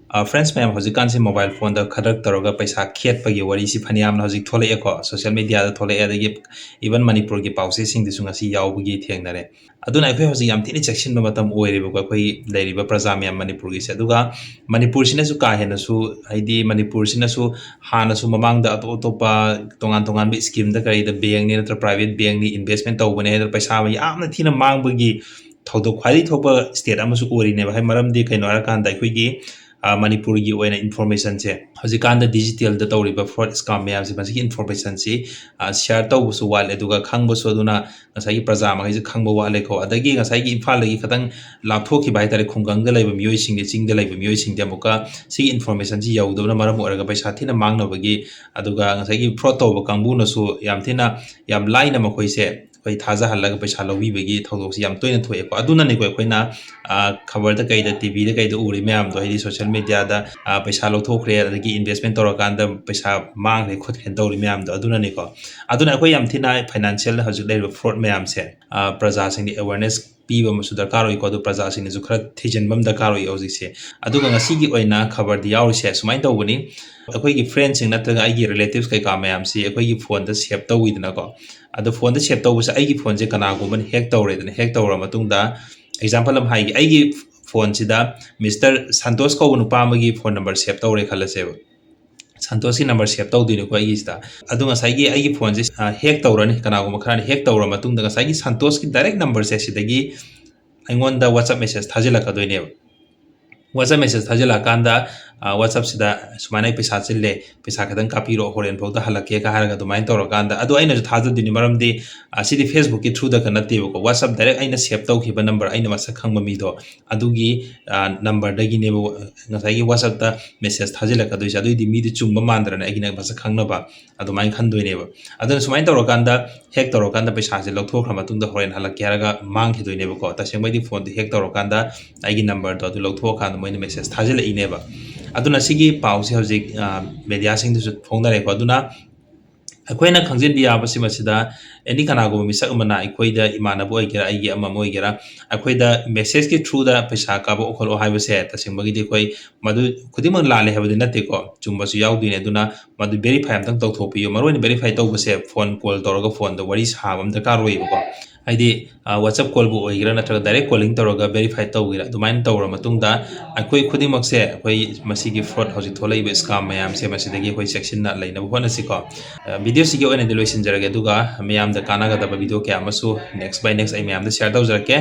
friends ma'am हजिकान से mobile phone द खदक तरोगा पैसा खेत पगी वरी सी फनियाम हजिक थोले को सोशल मीडिया द थोले अदगी इवन मणिपुर की पाउसे सिंग दिसु ngasi यावबगी थेंगनरे अदुना अखै हजि याम थिनि सेक्शन मतम ओइरेबो को अखै लेरिबा प्रजा मैम मणिपुर की से अदुगा मणिपुर सिनसु का हेनसु हाइदी मणिपुर सिनसु हानसु ममांग द अतोपा तोंगान तोंगान बे स्कीम द करै द बैंक नि नत्र प्राइवेट बैंक नि इन्वेस्टमेंट तौबने हेदर पैसा यामना थिना मांगबगी थौदो ख्वाई थोपा स्टेट अमसु ओरिने भाई मरमदि कैनो हरकान द अखैगी मणिपुर की इन्फॉर्मेशन से हजिकान डिजिटल तौरीब फ्रॉड स्कैम मैम से इन्फॉर्मेशन से शेयर तौबसु वाले खंगबसु प्रजा मखै खंग वालेको अदगी इम्फाल खतंग लाथोखिब हाइतारे खुंगंग लेब मियोइसिंग चिंग लेब मियोइसिंग अमुका सी इन्फॉर्मेशन से यौदबना मरम ओरगा पैसा थिना मांगनबगी अदुगा फ्रॉड तौब कांगबुनसु याम थिना याम लाइना मखोइसे कोई थाजा हल्लग पैसा लौबीबगी थौदोक्सी याम तोइना थोएको अदुनानिको अखोइना खबर द कई टीवी द कई उरी मैम दो सोशल मीडिया द पैसा लौथोखरे अदगी इन्वेस्टमेंट तौरकान पैसा मांगरे खुदखेन तौरी मैम दो अदुनानिको अदुना अखोइ याम थिना फाइनेंशियल हजु लेब फ्रॉड मैम से प्रजा सिंग अवेयरनेस पीबा मसु दरकार ओइको अदु प्रजा सिंग जु खर थिजनबम दरकार ओइ हौजिसे अदुगा ngasi gi oina khabar di yaurise sumai tawbani अखोई की फ्रेंड सिंग नत्रगा आइगी रिलेटिव्स कई का मैम से अखोई की फोन द सेव तौइदना को अदु फोन द सेव तौबस आइगी फोन से कनागुमन हैक तौरेदना हैक तौरा मतुंगदा एग्जांपल हम हाइगी आइगी फोन सिदा मिस्टर संतोष को नुपा अमगी फोन नंबर सेव तौरे खलसेब संतोष की नंबर सेव तौदीनो को आइगिसदा अदु ngसाइगी आइगी फोन से हैक तौरनी कनागुम खरानी हैक तौरा मतुंगदा ngसाइगी संतोष की डायरेक्ट नंबर से सिदगी अइंगोंदा व्हाट्सएप मैसेज थाजिलकदोइनेब WhatsApp message thajila kanda WhatsApp sida sumana पैसा चिल्ले पैसा खदंग कापीरो होरेन फौदा हलके का हारगा दुमाइन तौर कांदा अदु आइना थाजु दिनि मरमदि सिदि Facebook की थ्रू द कनतेबो को WhatsApp डायरेक्ट आइना सेव तौखिबा नंबर आइना मसा खंगबा मिदो अदुगी नंबर दगी नेबो ngसाइगी WhatsApp दा मेसेज थाजिला कदोइस अदुइदि मिदि चुंबा मानदरना आइगिना मसा खंगनबा अदुमाइन खंदोइनेबो अदु सुमाइन तौर कांदा हैक तौर कांदा पैसा से लौथोखरा मतुंदा होरेन हलके हारगा मांगखिदोइनेबो को तसेंबैदि फोन दि हैक तौर कांदा आइगी नंबर दो अदु लौथोखान मोइन मेसेज थाजिला इनेबा अदुना सिगी पाउसे हजिक मीडिया सिंग दुसु फोंगनारेको अदुना अखोइना खंजिनबि याबसि मसिदा एनी कनागो मिसक मना अखोइदा इमानबो ओइगेरा आइगी अमम ओइगेरा अखोइदा मेसेज के थ्रू दा पैसा काबो ओखलो हाइबसे तसिंबगिदि अखोइ मदु खुदिमक लाले हाबदि नतेको चुंबसु याउदिने अदुना मदु वेरीफाई अमतंग तौथोपियो मरोइन वेरीफाई तौबसे फोन कॉल तौरगा फोन द वरी साबम दरकार ओइबको हाइदि WhatsApp कॉल बु ओइगेरा नत्रगा डायरेक्ट कॉलिंग तौरगा वेरीफाई तौगिरा दुमाइन तौरा मतुंगदा अखोइ खुदिमकसे अखोइ मसिगी फ्रॉड हजि थोलैबे स्कैम मैम से मसिदगी अखोइ सेक्शन ना लैनबो होनसिको वीडियो सिगे ओइना दिलोइसिन जरगे दुगा मैम द कानागदबा वीडियो के अमसु नेक्स्ट बाय नेक्स्ट आई मैम द शेयर तौजरके